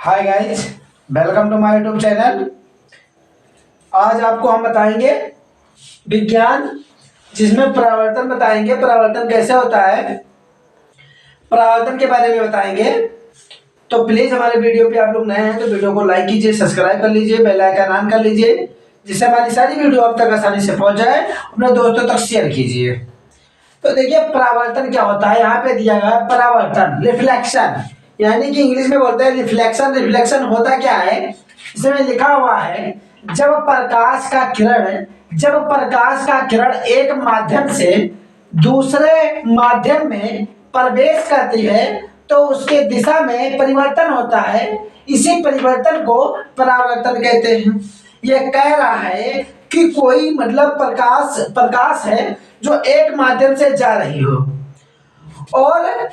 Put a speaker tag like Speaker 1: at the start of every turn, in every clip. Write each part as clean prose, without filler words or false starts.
Speaker 1: Hi guys, welcome to my YouTube channel. आज आपको हम बताएंगे विज्ञान, जिसमें परावर्तन बताएंगे। परावर्तन कैसे होता है, परावर्तन के बारे में बताएंगे। तो प्लीज़ हमारे वीडियो पे आप लोग नए हैं तो वीडियो को लाइक कीजिए, सब्सक्राइब कर लीजिए, बेल आइकन ऑन कर लीजिए, जिससे हमारी सारी वीडियो आप तक आसानी से पहुंच जाए। अपने दोस्तों तक शेयर कीजिए। तो देखिए परावर्तन क्या होता है, यहाँ पे दिया गया है परावर्तन, रिफ्लेक्शन, यानी कि इंग्लिश में बोलते हैं रिफ्लेक्शन। रिफ्लेक्शन होता क्या है, इसमें लिखा हुआ है जब प्रकाश का किरण एक माध्यम से दूसरे माध्यम में प्रवेश करती है तो उसके दिशा में परिवर्तन होता है। इसी परिवर्तन को परावर्तन कहते हैं। यह कह रहा है कि कोई मतलब प्रकाश है जो एक माध्यम से जा रही हो और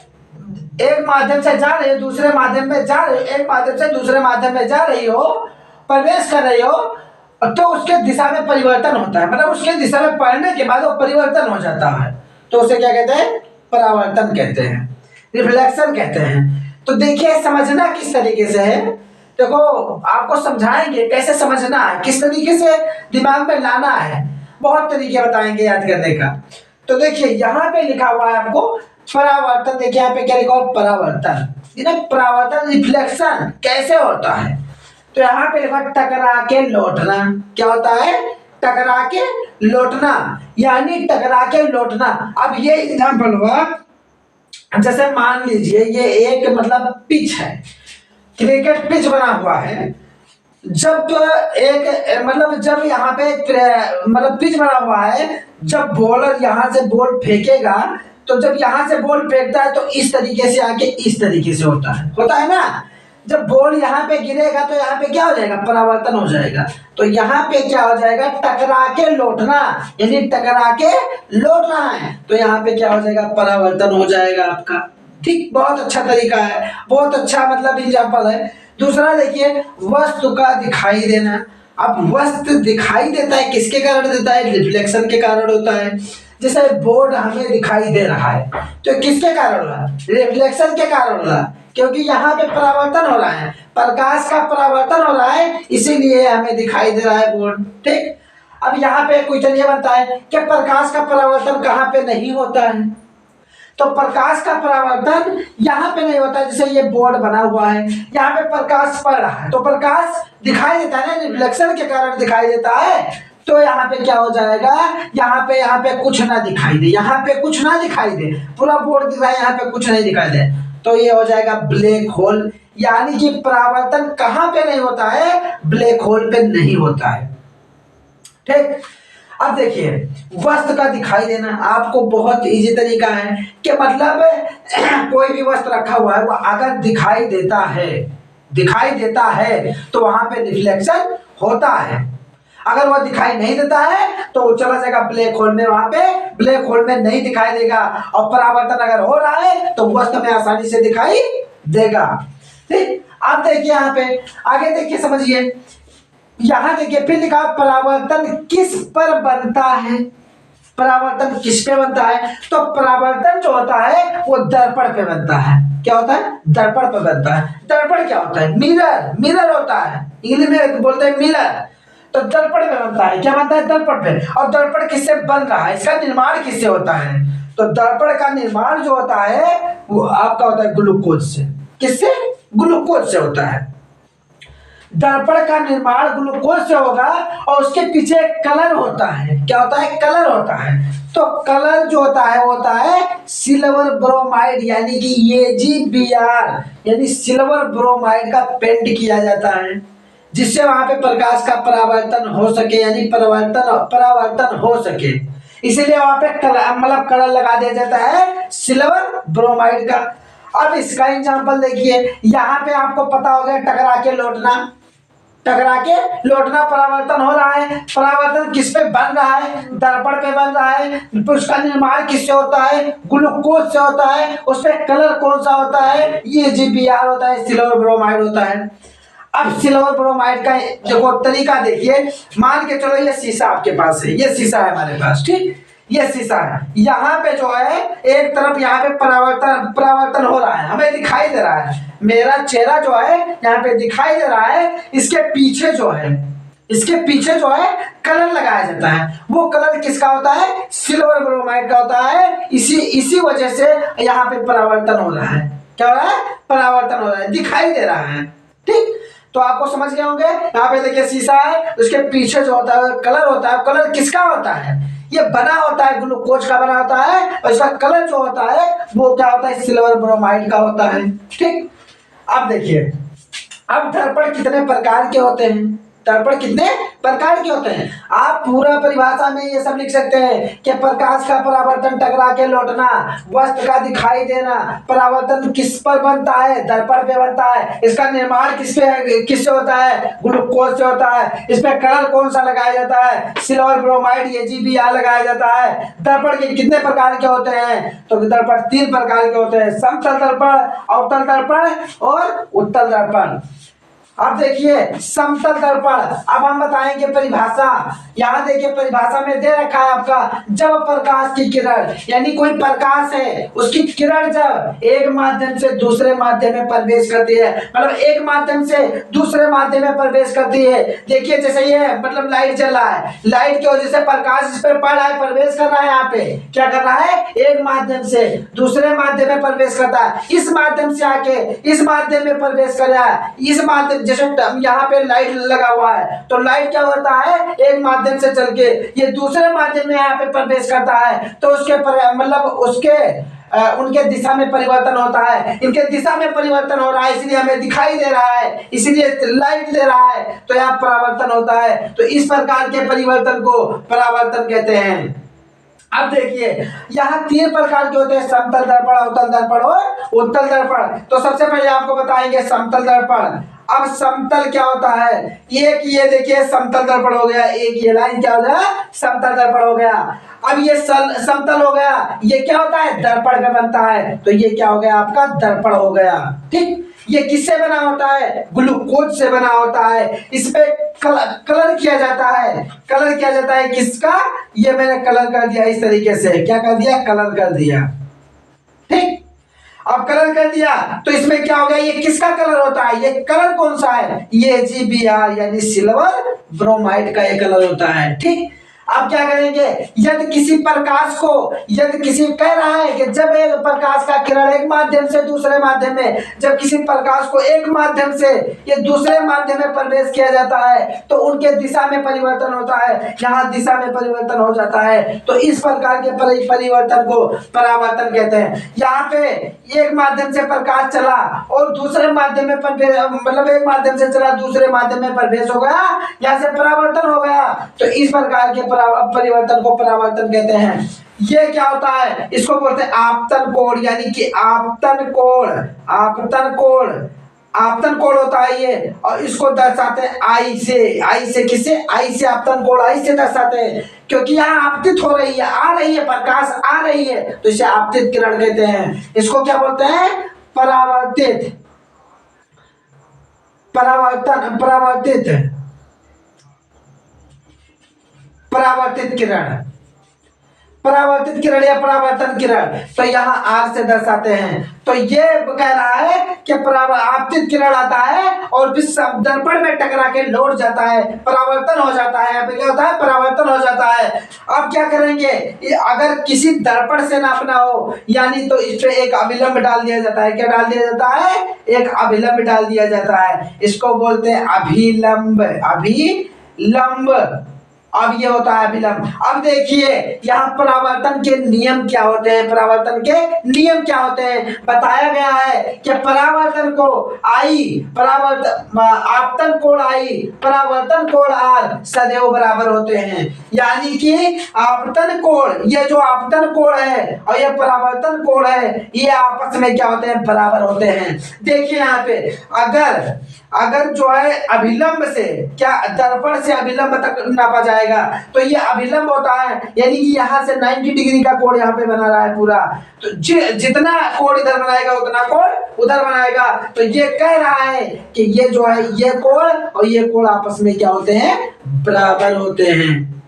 Speaker 1: एक माध्यम से जा रही हो, दूसरे माध्यम में जा रही हो, एक माध्यम से दूसरे माध्यम में जा रही हो, प्रवेश कर रही हो, तो उसके दिशा में परिवर्तन होता है। मतलब उसके दिशा में पढ़ने के बाद वो परिवर्तन हो जाता है, तो उसे क्या कहते हैं, परावर्तन कहते हैं, रिफ्लेक्शन कहते हैं। तो देखिए समझना किस तरीके से है, देखो आपको समझाएंगे कैसे समझना है, किस तरीके से दिमाग में लाना है, बहुत तरीके बताएंगे याद करने का। तो देखिए यहाँ पे लिखा हुआ है आपको परावर्तन। देखिए यहाँ पे क्या लिखा हुआ, परावर्तन। परावर्तन रिफ्लेक्शन कैसे होता है, तो यहाँ पे लिखा टकरा के लौटना। क्या होता है, टकरा के लौटना, यानी टकरा के लौटना। अब ये एग्जाम्पल हुआ, जैसे मान लीजिए ये एक मतलब पिच है, क्रिकेट पिच बना हुआ है। जब एक मतलब जब यहाँ पे मतलब पिच बना हुआ है, जब बॉलर यहाँ से बॉल फेंकेगा तो जब यहाँ से बॉल फेंकता है तो इस तरीके से आके इस तरीके से होता है ना। जब बॉल यहाँ पे गिरेगा तो यहाँ पे क्या हो जाएगा, परावर्तन हो जाएगा। तो यहाँ पे क्या हो जाएगा, टकरा के लौटना, यानी टकरा के लौटना है, तो यहाँ पे क्या हो जाएगा, परावर्तन हो जाएगा आपका। ठीक, बहुत अच्छा तरीका है, बहुत अच्छा मतलब एग्जाम्पल है। दूसरा देखिए वस्तु का दिखाई देना। अब वस्तु दिखाई देता है, किसके कारण देता है, रिफ्लेक्शन के कारण होता है। जैसे बोर्ड हमें दिखाई दे रहा है तो किसके कारण हो रहा है, रिफ्लेक्शन के कारण हो रहा है, क्योंकि यहाँ पे परावर्तन हो रहा है, प्रकाश का परावर्तन हो रहा है, इसीलिए हमें दिखाई दे रहा है बोर्ड। ठीक, अब यहाँ पे क्वेश्चन ये बनता है कि प्रकाश का परावर्तन कहाँ पे नहीं होता है, तो प्रकाश का परावर्तन यहाँ पे नहीं होता। जैसे ये बोर्ड बना हुआ है, यहाँ पे प्रकाश पड़ रहा है तो प्रकाश दिखाई देता है ना, रिफ्लेक्शन के कारण दिखाई देता है। तो यहाँ पे क्या हो जाएगा, यहाँ पे कुछ ना दिखाई दे, यहाँ पे कुछ ना दिखाई दे, पूरा बोर्ड दिख रहा है, यहाँ पे कुछ नहीं दिखाई दे, तो ये हो जाएगा ब्लैक होल। यानी कि परावर्तन कहाँ पे नहीं होता है, ब्लैक होल पे नहीं होता है। ठीक, अब देखिए वस्तु का दिखाई देना, आपको बहुत इजी तरीका है कि मतलब कोई भी वस्तु रखा हुआ है वो अगर दिखाई देता है तो वहां पे रिफ्लेक्शन होता है। अगर वो दिखाई नहीं देता है तो वो चला जाएगा ब्लैक होल में, वहां पे ब्लैक होल में नहीं दिखाई देगा। और परावर्तन अगर हो रहा है तो वस्तु में आसानी से दिखाई देगा। ठीक, अब देखिए यहाँ पे आगे देखिए, समझिए यहाँ देखिए फिर लिखा परावर्तन किस पर बनता है। परावर्तन किस पे बनता है, तो परावर्तन जो होता है वो दर्पण पे बनता है। क्या होता है, दर्पण पे बनता है। दर्पण क्या होता है, मिरर होता है, इंग्लिश में बोलते हैं मिरर। तो दर्पण पे बनता है, क्या बनता है, दर्पण पे। और दर्पण किससे बन रहा है, इसका निर्माण किससे होता है, तो दर्पण का निर्माण जो होता है वो आपका होता है ग्लूकोज से। किससे, ग्लूकोज से होता है। दर्पण का निर्माण ग्लूकोज से होगा और उसके पीछे कलर होता है। क्या होता है, कलर होता है। तो कलर जो होता है वो होता है सिल्वर ब्रोमाइड, यानी कि AgBr, यानी सिल्वर ब्रोमाइड का पेंट किया जाता है, जिससे वहां पे प्रकाश का परावर्तन हो सके, यानी परावर्तन हो सके। इसीलिए वहां पे मतलब कलर लगा दिया जाता है सिल्वर ब्रोमाइड का। अब इसका एग्जांपल देखिए, यहाँ पे आपको पता हो गया टकरा के लौटना परावर्तन हो रहा है। परावर्तन किस पे बन रहा है, दर्पण पे बन रहा है। उसका निर्माण किससे होता है, ग्लूकोज से होता है। उस पे कलर कौन सा होता है, AgBr होता है, सिल्वर ब्रोमाइड होता है। अब सिल्वर ब्रोमाइड का देखो तरीका देखिए, मान के चलो ये शीशा आपके पास है, ये शीशा है हमारे पास। ठीक, ये शीशा है, यहाँ पे जो है एक तरफ यहाँ पे परावर्तन हो रहा है, हमें दिखाई दे रहा है, मेरा चेहरा जो है यहाँ पे दिखाई दे रहा है, इसके पीछे जो है कलर लगाया जाता है। वो कलर किसका होता है? सिल्वर ब्रोमाइड का होता है। इसी वजह से यहाँ पे परावर्तन हो रहा है। क्या हो रहा है? परावर्तन हो रहा है, दिखाई दे रहा है। ठीक, तो आपको समझ गए होंगे। यहाँ पे देखिए शीशा है, उसके पीछे जो होता है कलर होता है। कलर किसका होता है? ये बना होता है, ग्लूकोज का बना होता है, और इसका कलर जो होता है वो क्या होता है? सिल्वर ब्रोमाइड का होता है। ठीक, अब देखिए, अब दर्पण कितने प्रकार के होते हैं? दर्पण कितने प्रकार के होते हैं? आप पूरा परिभाषा में ये सब लिख सकते हैं कि प्रकाश का परावर्तन टकरा के लौटना, वस्तु का दिखाई देना। परावर्तन किस पर बनता है? दर्पण पे बनता है। इसका निर्माण किससे होता है? ग्लूकोज से होता है। इसमें कलर कौन सा लगाया जाता है? सिल्वर ब्रोमाइड AgBr लगाया जाता है। दर्पण के कितने प्रकार के होते हैं? तो दर्पण 3 प्रकार के होते हैं, समतल दर्पण, अवतल दर्पण और उत्तल दर्पण। अब देखिए समतल दर्पण, अब हम बताएंगे परिभाषा। यहाँ देखिए परिभाषा में दे रखा है आपका, जब प्रकाश की किरण, यानी कोई प्रकाश है, उसकी किरण जब एक माध्यम से दूसरे माध्यम में प्रवेश करती है, मतलब एक माध्यम से दूसरे माध्यम में प्रवेश करती है। देखिए जैसे ये मतलब लाइट जल रहा है, लाइट की वजह से प्रकाश इस पर पड़ रहा है, प्रवेश कर रहा है। यहाँ पे क्या कर रहा है? एक माध्यम से दूसरे माध्यम में प्रवेश करता है। इस माध्यम से आके इस माध्यम में प्रवेश कर रहा है। इस माध्यम, जैसे यहाँ पे लाइट लगा हुआ है, तो लाइट क्या होता है? एक माध्यम से चल के ये दूसरे माध्यम में यहाँ पे प्रवेश करता है, तो उसके मतलब उनके दिशा में परिवर्तन होता है। इनके दिशा में परिवर्तन हो रहा है, इसलिए हमें दिखाई दे रहा है, इसलिए लाइट दे रहा है, तो यहाँ परावर्तन होता है। तो इस प्रकार के परिवर्तन को परावर्तन कहते हैं। अब देखिए यहाँ 3 प्रकार के होते हैं, समतल दर्पण, अवतल दर्पण और उत्तल दर्पण। तो सबसे पहले आपको बताएंगे समतल दर्पण। अब समतल क्या होता है? एक ये देखिए समतल दर्पण हो गया, एक ये लाइन क्या हो गया? समतल दर्पण हो गया। अब ये समतल हो गया, ये क्या होता है? दर्पण में बनता है, तो ये क्या हो गया? आपका दर्पण हो गया। ठीक, ये किससे बना होता है? ग्लूकोज से बना होता है। इस पे कलर किया जाता है। कलर किया जाता है किसका? ये मैंने कलर कर दिया इस तरीके से। क्या कर दिया? कलर कर दिया। ठीक, अब कलर कर दिया तो इसमें क्या हो गया? ये किसका कलर होता है? ये कलर कौन सा है? ये AgBr यानी सिल्वर ब्रोमाइड का ये कलर होता है। ठीक, अब क्या करेंगे? यदि किसी प्रकाश को, यदि किसी कह रहा है कि जब एक प्रकाश का किरण एक माध्यम से दूसरे माध्यम में, जब किसी प्रकाश को एक माध्यम से ये दूसरे माध्यम में प्रवेश किया जाता है, तो उनके दिशा में परिवर्तन होता है। यहाँ दिशा में परिवर्तन हो जाता है, तो इस प्रकार के परिवर्तन को परावर्तन कहते हैं। यहाँ पे एक माध्यम से प्रकाश चला और दूसरे माध्यम में प्रवेश, मतलब एक माध्यम से चला दूसरे माध्यम में प्रवेश हो गया, यहाँ से परावर्तन हो गया, तो इस प्रकार के परिवर्तन को परावर्तन कहते हैं। ये क्या होता है? इसको बोलते हैं आपतन कोण, यानी कि आपतन कोण होता है ये, और इसको दर्शाते हैं आई से। किससे? आई से। आपतन कोण आई से दर्शाते हैं, क्योंकि यहाँ आपतित हो रही है, आ रही है, प्रकाश आ रही है, तो इसे आपतित किरण कहते हैं। इसको क्या बोलते हैं? परावर्तित किरण या परावर्तन किरण। तो यहाँ आर से दर्शाते हैं। तो ये कह रहा है कि आपतित किरण आता है और फिर दर्पण में टकरा के लौट जाता है, परावर्तन हो जाता है। यहाँ पे क्या होता है? परावर्तन हो जाता है। अब क्या करेंगे? अगर किसी दर्पण से नापना हो, यानी तो इस पे एक अभिलंब डाल दिया जाता है। क्या डाल दिया जाता है? एक अभिलंब डाल दिया जाता है। इसको बोलते हैं अभिलंब। अब ये होता है अभिलंब। अब देखिए यहाँ परावर्तन के नियम क्या होते हैं? बताया गया है कि परावर्तन को आपतन कोण आई, परावर्तन कोण आर सदैव बराबर होते हैं। यानी कि आपतन कोण, ये जो आपतन कोण है और ये परावर्तन कोण है, ये आपस में क्या होते हैं? बराबर होते हैं। देखिए यहाँ पे अगर जो है अभिलंब से, क्या दर्पण से अभिलंब तक नापा जाएगा, तो ये अभिलंब होता है, यानी कि यहाँ से 90 डिग्री का कोण यहाँ पे बना रहा है पूरा, तो जितना कोण इधर बनाएगा उतना कोण उधर बनाएगा। तो ये कह रहा है कि ये जो है ये कोण और ये कोण आपस में क्या होते हैं? बराबर होते हैं।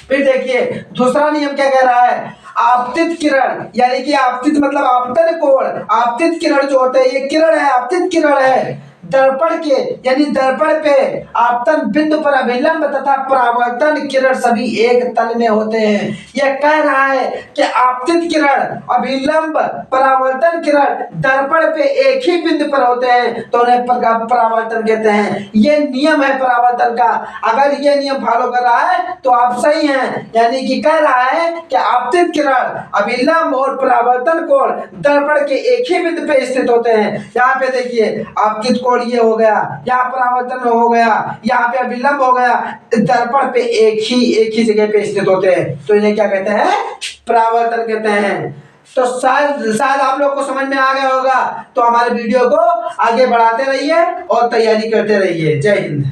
Speaker 1: फिर देखिए दूसरा नियम क्या कह रहा है, आपतित किरण, यानी कि आपतित मतलब आपतन कोण, आपतित किरण जो होते हैं, ये किरण है, आपतित किरण है, दर्पण के यानी दर्पण पे आपतन बिंदु पर अभिलंब तथा परावर्तन किरण सभी एक तल में होते हैं। यह कह रहा है कि आपतित किरण, अभिलंब, परावर्तन किरण दर्पण पे एक ही बिंदु पर होते हैं तो उन्हें परावर्तन कहते हैं। ये नियम है परावर्तन का। अगर ये नियम फॉलो कर रहा है तो आप सही हैं, यानी कि कह रहा है कि आपतित किरण, अभिलंब और परावर्तन कोण दर्पण के एक ही बिंदु पे स्थित होते हैं। यहाँ पे देखिए आपतित कोण ये हो गया, यहाँ परावर्तन हो गया, यहाँ पे अभिलंब हो गया, दर्पण पे एक ही जगह पे स्थित होते हैं तो इन्हें क्या कहते हैं, परावर्तन कहते हैं। तो शायद आप लोग को समझ में आ गया होगा। तो हमारे वीडियो को आगे बढ़ाते रहिए और तैयारी करते रहिए। जय हिंद।